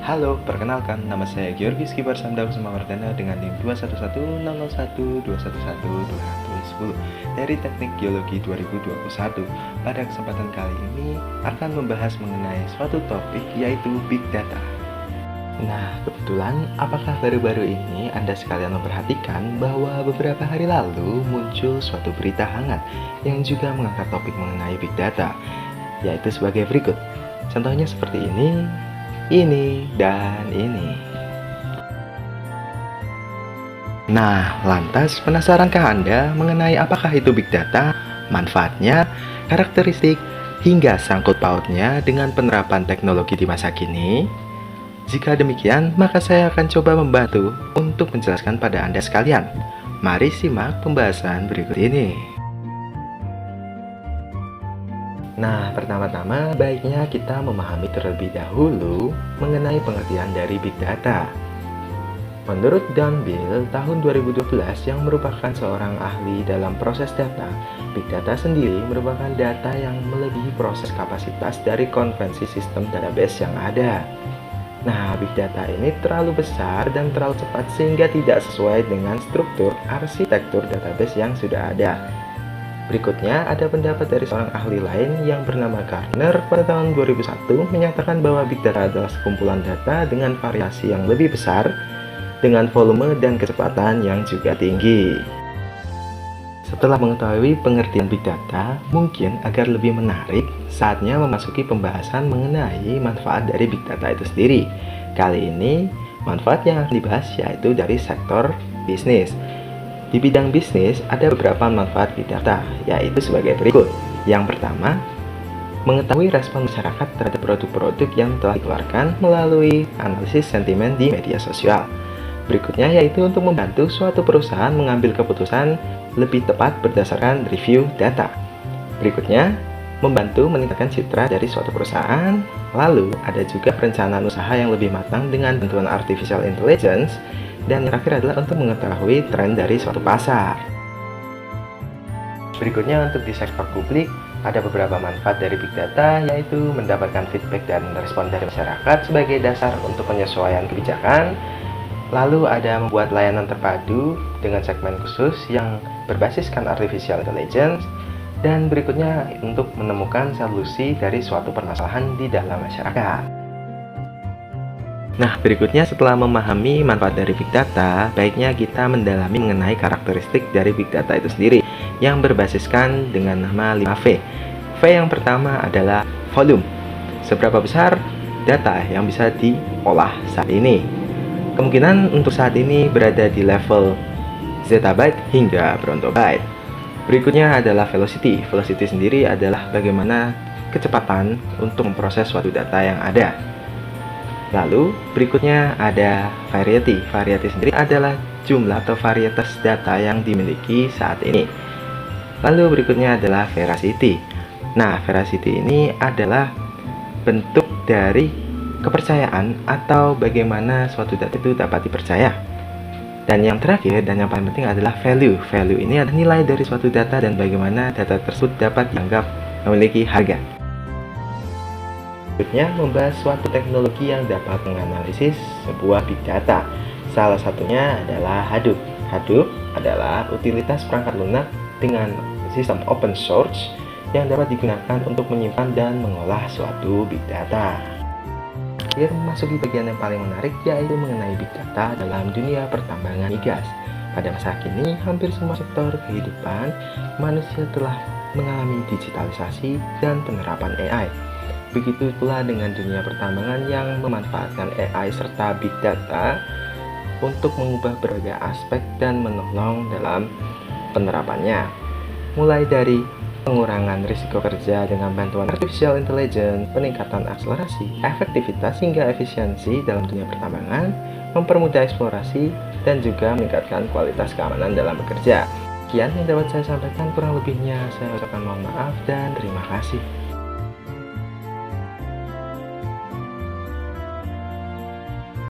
Halo, perkenalkan nama saya Georgis Kibar Samdam Semawardana dengan NIM 21100011210 dari Teknik Geologi 2021. Pada kesempatan kali ini akan membahas mengenai suatu topik yaitu Big Data. Nah, kebetulan apakah baru-baru ini Anda sekalian memperhatikan bahwa beberapa hari lalu muncul suatu berita hangat yang juga mengangkat topik mengenai Big Data, yaitu sebagai berikut. Contohnya seperti ini, dan ini. Nah, lantas penasarankah Anda mengenai apakah itu Big Data, manfaatnya, karakteristik, hingga sangkut pautnya dengan penerapan teknologi di masa kini? Jika demikian, maka saya akan coba membantu untuk menjelaskan pada Anda sekalian. Mari simak pembahasan berikut ini. Nah, pertama-tama baiknya kita memahami terlebih dahulu mengenai pengertian dari Big Data. Menurut Don Bill, tahun 2012 yang merupakan seorang ahli dalam proses data, Big Data sendiri merupakan data yang melebihi proses kapasitas dari konvensi sistem database yang ada. Nah, Big Data ini terlalu besar dan terlalu cepat sehingga tidak sesuai dengan struktur arsitektur database yang sudah ada. Berikutnya, ada pendapat dari seorang ahli lain yang bernama Gartner pada tahun 2001 menyatakan bahwa Big Data adalah sekumpulan data dengan variasi yang lebih besar, dengan volume dan kecepatan yang juga tinggi. Setelah mengetahui pengertian Big Data, mungkin agar lebih menarik, saatnya memasuki pembahasan mengenai manfaat dari Big Data itu sendiri. Kali ini, manfaat yang akan dibahas yaitu dari sektor bisnis. Di bidang bisnis, ada beberapa manfaat Big Data, yaitu sebagai berikut. Yang pertama, mengetahui respon masyarakat terhadap produk-produk yang telah dikeluarkan melalui analisis sentimen di media sosial. Berikutnya yaitu untuk membantu suatu perusahaan mengambil keputusan lebih tepat berdasarkan review data. Berikutnya, membantu meningkatkan citra dari suatu perusahaan. Lalu, ada juga perencanaan usaha yang lebih matang dengan bantuan artificial intelligence. Dan yang terakhir adalah untuk mengetahui tren dari suatu pasar. Berikutnya untuk di sektor publik, ada beberapa manfaat dari Big Data, yaitu mendapatkan feedback dan respon dari masyarakat sebagai dasar untuk penyesuaian kebijakan. Lalu ada membuat layanan terpadu dengan segmen khusus yang berbasiskan artificial intelligence. Dan berikutnya untuk menemukan solusi dari suatu permasalahan di dalam masyarakat. Nah, berikutnya setelah memahami manfaat dari Big Data, baiknya kita mendalami mengenai karakteristik dari Big Data itu sendiri yang berbasiskan dengan nama 5V. V yang pertama adalah volume. Seberapa besar data yang bisa diolah saat ini? Kemungkinan untuk saat ini berada di level zettabyte hingga brontobyte. Berikutnya adalah velocity. Velocity sendiri adalah bagaimana kecepatan untuk memproses suatu data yang ada. Lalu berikutnya ada variety. Variety sendiri adalah jumlah atau varietas data yang dimiliki saat ini. Lalu berikutnya adalah veracity. Nah, veracity ini adalah bentuk dari kepercayaan atau bagaimana suatu data itu dapat dipercaya. Dan yang terakhir dan yang paling penting adalah value. Value ini adalah nilai dari suatu data dan bagaimana data tersebut dapat dianggap memiliki harga. Berikutnya membahas suatu teknologi yang dapat menganalisis sebuah Big Data. Salah satunya adalah Hadoop. Hadoop adalah utilitas perangkat lunak dengan sistem open source yang dapat digunakan untuk menyimpan dan mengolah suatu Big Data. Akhir memasuki bagian yang paling menarik yaitu mengenai Big Data dalam dunia pertambangan migas. Pada masa kini, hampir semua sektor kehidupan manusia telah mengalami digitalisasi dan penerapan AI. Begitu pula dengan dunia pertambangan yang memanfaatkan AI serta Big Data untuk mengubah berbagai aspek dan menolong dalam penerapannya. Mulai dari pengurangan risiko kerja dengan bantuan artificial intelligence, peningkatan akselerasi, efektivitas hingga efisiensi dalam dunia pertambangan, mempermudah eksplorasi, dan juga meningkatkan kualitas keamanan dalam bekerja. Sekian yang dapat saya sampaikan, kurang lebihnya saya ucapkan mohon maaf dan terima kasih.